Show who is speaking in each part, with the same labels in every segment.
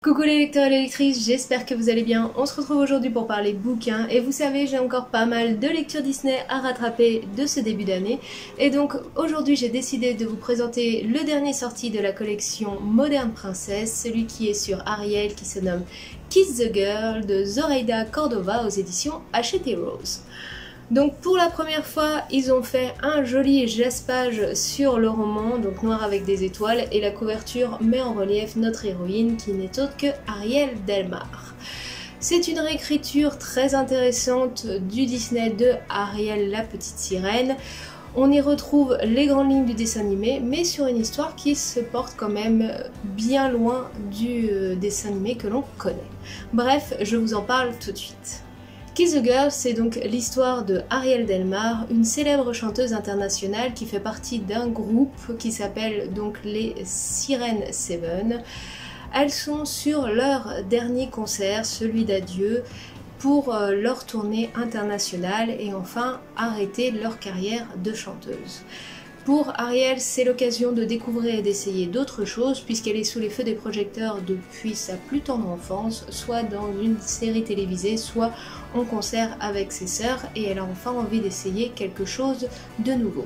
Speaker 1: Coucou les lecteurs et les lectrices, j'espère que vous allez bien. On se retrouve aujourd'hui pour parler bouquins et vous savez, j'ai encore pas mal de lectures Disney à rattraper de ce début d'année. Et donc aujourd'hui j'ai décidé de vous présenter le dernier sorti de la collection Moderne Princesse, celui qui est sur Ariel qui se nomme Kiss the Girl de Zoraida Cordova aux éditions Hachette Rose. Donc pour la première fois, ils ont fait un joli jaspage sur le roman, donc noir avec des étoiles, et la couverture met en relief notre héroïne qui n'est autre que Ariel Delmar. C'est une réécriture très intéressante du Disney de Ariel la petite sirène. On y retrouve les grandes lignes du dessin animé, mais sur une histoire qui se porte quand même bien loin du dessin animé que l'on connaît. Bref, je vous en parle tout de suite. Kiss the Girl, c'est donc l'histoire de Ariel Delmar, une célèbre chanteuse internationale qui fait partie d'un groupe qui s'appelle donc les Siren Seven. Elles sont sur leur dernier concert, celui d'adieu, pour leur tournée internationale et enfin arrêter leur carrière de chanteuse. Pour Ariel, c'est l'occasion de découvrir et d'essayer d'autres choses puisqu'elle est sous les feux des projecteurs depuis sa plus tendre enfance, soit dans une série télévisée, soit en concert avec ses sœurs, et elle a enfin envie d'essayer quelque chose de nouveau.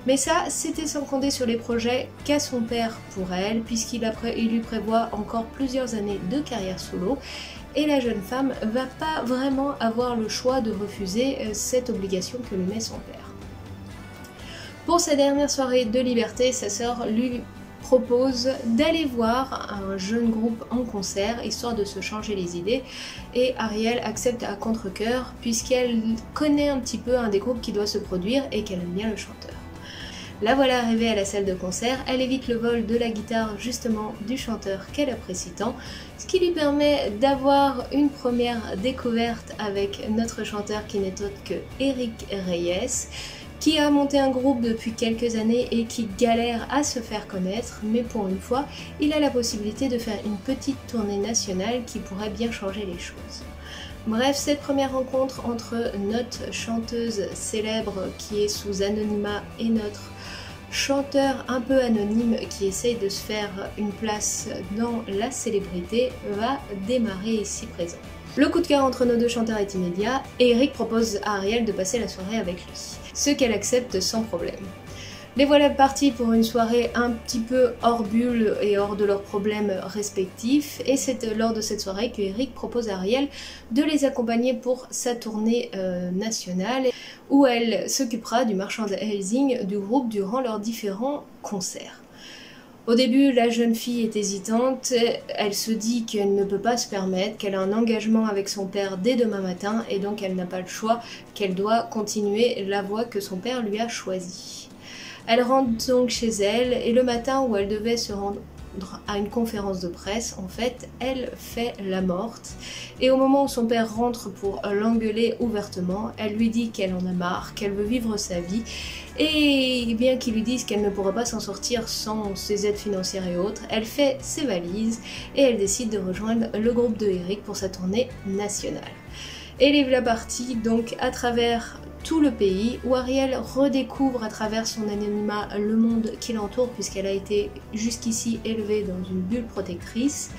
Speaker 1: Mais ça, c'était sans compter sur les projets qu'a son père pour elle, puisqu'il lui prévoit encore plusieurs années de carrière solo, et la jeune femme va pas vraiment avoir le choix de refuser cette obligation que lui met son père. Pour sa dernière soirée de liberté, sa sœur lui propose d'aller voir un jeune groupe en concert, histoire de se changer les idées, et Ariel accepte à contre-cœur puisqu'elle connaît un petit peu un des groupes qui doit se produire et qu'elle aime bien le chanteur. La voilà arrivée à la salle de concert, elle évite le vol de la guitare justement du chanteur qu'elle apprécie tant, ce qui lui permet d'avoir une première découverte avec notre chanteur qui n'est autre que Eric Reyes, qui a monté un groupe depuis quelques années et qui galère à se faire connaître, mais pour une fois, il a la possibilité de faire une petite tournée nationale qui pourrait bien changer les choses. Bref, cette première rencontre entre notre chanteuse célèbre qui est sous anonymat et notre chanteur un peu anonyme qui essaye de se faire une place dans la célébrité va démarrer ici présent. Le coup de cœur entre nos deux chanteurs est immédiat et Eric propose à Ariel de passer la soirée avec lui, ce qu'elle accepte sans problème. Les voilà partis pour une soirée un petit peu hors bulle et hors de leurs problèmes respectifs, et c'est lors de cette soirée que Eric propose à Ariel de les accompagner pour sa tournée nationale, où elle s'occupera du merchandising du groupe durant leurs différents concerts. Au début, la jeune fille est hésitante, elle se dit qu'elle ne peut pas se permettre, qu'elle a un engagement avec son père dès demain matin et donc elle n'a pas le choix, qu'elle doit continuer la voie que son père lui a choisie. Elle rentre donc chez elle et le matin où elle devait se rendre à une conférence de presse, en fait, elle fait la morte. Et au moment où son père rentre pour l'engueuler ouvertement, elle lui dit qu'elle en a marre, qu'elle veut vivre sa vie, et bien qu'ils lui disent qu'elle ne pourra pas s'en sortir sans ses aides financières et autres, elle fait ses valises et elle décide de rejoindre le groupe de Eric pour sa tournée nationale. Elle est la partie donc à travers tout le pays où Ariel redécouvre à travers son anonymat le monde qui l'entoure puisqu'elle a été jusqu'ici élevée dans une bulle protectrice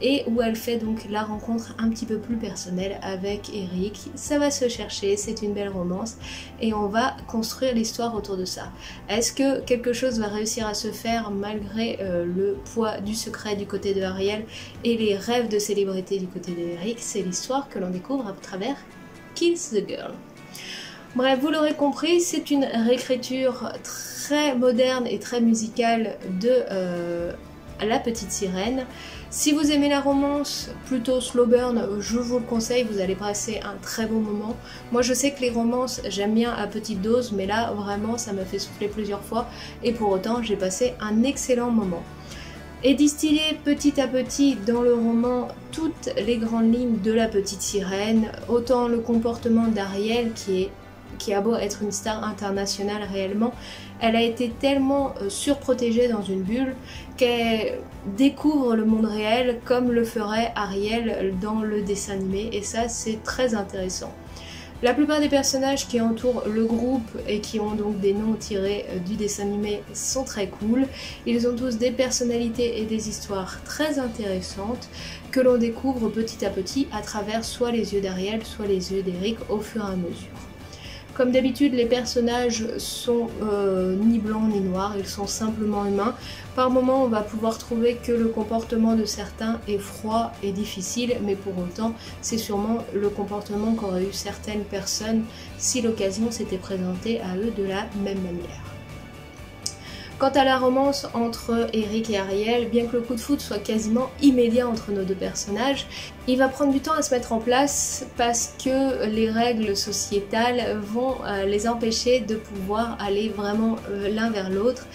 Speaker 1: et où elle fait donc la rencontre un petit peu plus personnelle avec Eric. Ça va se chercher, c'est une belle romance et on va construire l'histoire autour de ça. Est-ce que quelque chose va réussir à se faire malgré le poids du secret du côté de Ariel et les rêves de célébrité du côté d'Eric? C'est l'histoire que l'on découvre à travers Kiss the Girl. Bref, vous l'aurez compris, c'est une réécriture très moderne et très musicale de La Petite Sirène. Si vous aimez la romance, plutôt slow burn, je vous le conseille, vous allez passer un très bon moment. Moi je sais que les romances, j'aime bien à petite dose, mais là vraiment ça m'a fait souffler plusieurs fois et pour autant j'ai passé un excellent moment. Et distiller petit à petit dans le roman toutes les grandes lignes de La Petite Sirène, autant le comportement d'Ariel qui a beau être une star internationale réellement, elle a été tellement surprotégée dans une bulle qu'elle découvre le monde réel comme le ferait Ariel dans le dessin animé et ça c'est très intéressant. La plupart des personnages qui entourent le groupe et qui ont donc des noms tirés du dessin animé sont très cool. Ils ont tous des personnalités et des histoires très intéressantes que l'on découvre petit à petit à travers soit les yeux d'Ariel, soit les yeux d'Eric au fur et à mesure. Comme d'habitude, les personnages sont ni blancs ni noirs, ils sont simplement humains. Par moments, on va pouvoir trouver que le comportement de certains est froid et difficile, mais pour autant, c'est sûrement le comportement qu'auraient eu certaines personnes si l'occasion s'était présentée à eux de la même manière. Quant à la romance entre Eric et Ariel, bien que le coup de foudre soit quasiment immédiat entre nos deux personnages, il va prendre du temps à se mettre en place parce que les règles sociétales vont les empêcher de pouvoir aller vraiment l'un vers l'autre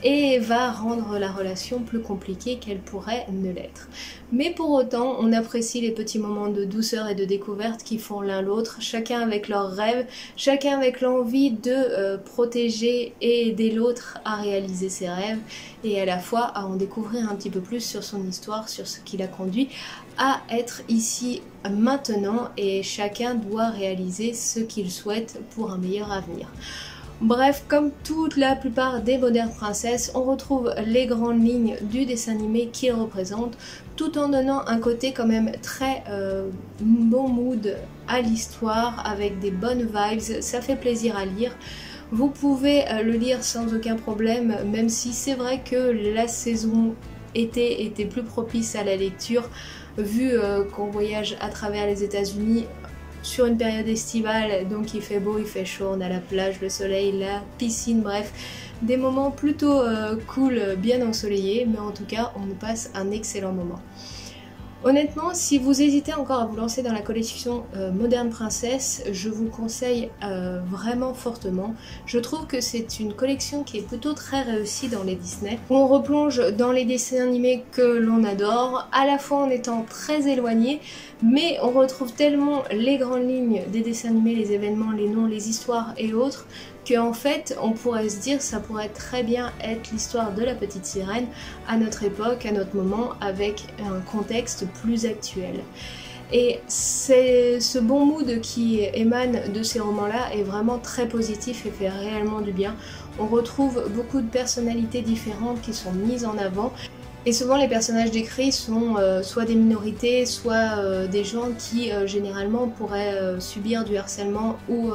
Speaker 1: et va rendre la relation plus compliquée qu'elle pourrait ne l'être. Mais pour autant, on apprécie les petits moments de douceur et de découverte qui font l'un l'autre, chacun avec leurs rêves, chacun avec l'envie de protéger et aider l'autre à réaliser ses rêves et à la fois à en découvrir un petit peu plus sur son histoire, sur ce qui l'a conduit à être ici maintenant, et chacun doit réaliser ce qu'il souhaite pour un meilleur avenir. Bref, comme toute la plupart des modernes princesses, on retrouve les grandes lignes du dessin animé qu'il représente, tout en donnant un côté quand même très bon mood à l'histoire, avec des bonnes vibes, ça fait plaisir à lire. Vous pouvez le lire sans aucun problème, même si c'est vrai que la saison été était plus propice à la lecture, vu qu'on voyage à travers les États-Unis sur une période estivale, donc il fait beau, il fait chaud, on a la plage, le soleil, la piscine, bref, des moments plutôt cool, bien ensoleillés, mais en tout cas on nous passe un excellent moment. Honnêtement, si vous hésitez encore à vous lancer dans la collection Moderne Princesse, je vous conseille vraiment fortement. Je trouve que c'est une collection qui est plutôt très réussie dans les Disney. On replonge dans les dessins animés que l'on adore, à la fois en étant très éloigné, mais on retrouve tellement les grandes lignes des dessins animés, les événements, les noms, les histoires et autres, qu'en fait on pourrait se dire ça pourrait très bien être l'histoire de la petite sirène à notre époque, à notre moment, avec un contexte plus actuel. Et c'est ce bon mood qui émane de ces romans-là est vraiment très positif et fait réellement du bien. On retrouve beaucoup de personnalités différentes qui sont mises en avant. Et souvent les personnages décrits sont soit des minorités, soit des gens qui généralement pourraient subir du harcèlement ou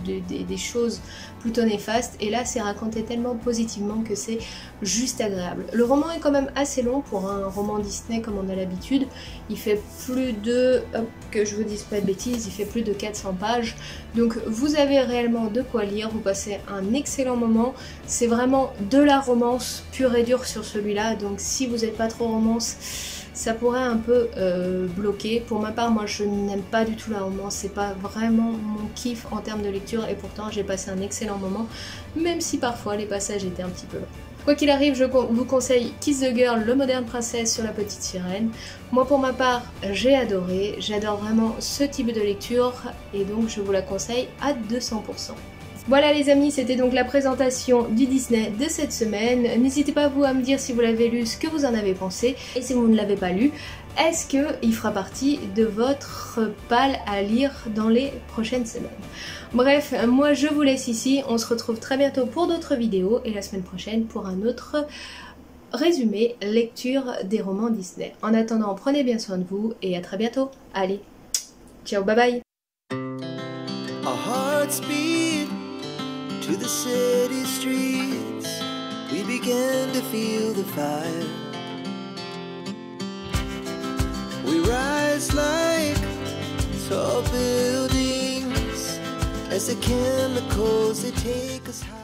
Speaker 1: des choses plutôt néfastes. Et là c'est raconté tellement positivement que c'est juste agréable. Le roman est quand même assez long pour un roman Disney comme on a l'habitude. Il fait plus de, que je vous dise pas de bêtises, il fait plus de 400 pages. Donc vous avez réellement de quoi lire, vous passez un excellent moment. C'est vraiment de la romance pure et dure sur celui-là. Donc si vous n'êtes pas trop romance, ça pourrait un peu bloquer. Pour ma part, moi je n'aime pas du tout la romance, c'est pas vraiment mon kiff en termes de lecture et pourtant j'ai passé un excellent moment, même si parfois les passages étaient un petit peu longs. Quoi qu'il arrive, je vous conseille Kiss the Girl, le Moderne Princesse sur la petite sirène. Moi pour ma part, j'ai adoré, j'adore vraiment ce type de lecture et donc je vous la conseille à 200%. Voilà les amis, c'était donc la présentation du Disney de cette semaine. N'hésitez pas vous à me dire si vous l'avez lu, ce que vous en avez pensé. Et si vous ne l'avez pas lu, est-ce qu'il fera partie de votre palle à lire dans les prochaines semaines? Bref, moi je vous laisse ici, on se retrouve très bientôt pour d'autres vidéos et la semaine prochaine pour un autre résumé lecture des romans Disney. En attendant, prenez bien soin de vous et à très bientôt. Allez, ciao, bye bye.
Speaker 2: To the city streets, we began to feel the fire. We rise like tall buildings as the chemicals they take us high.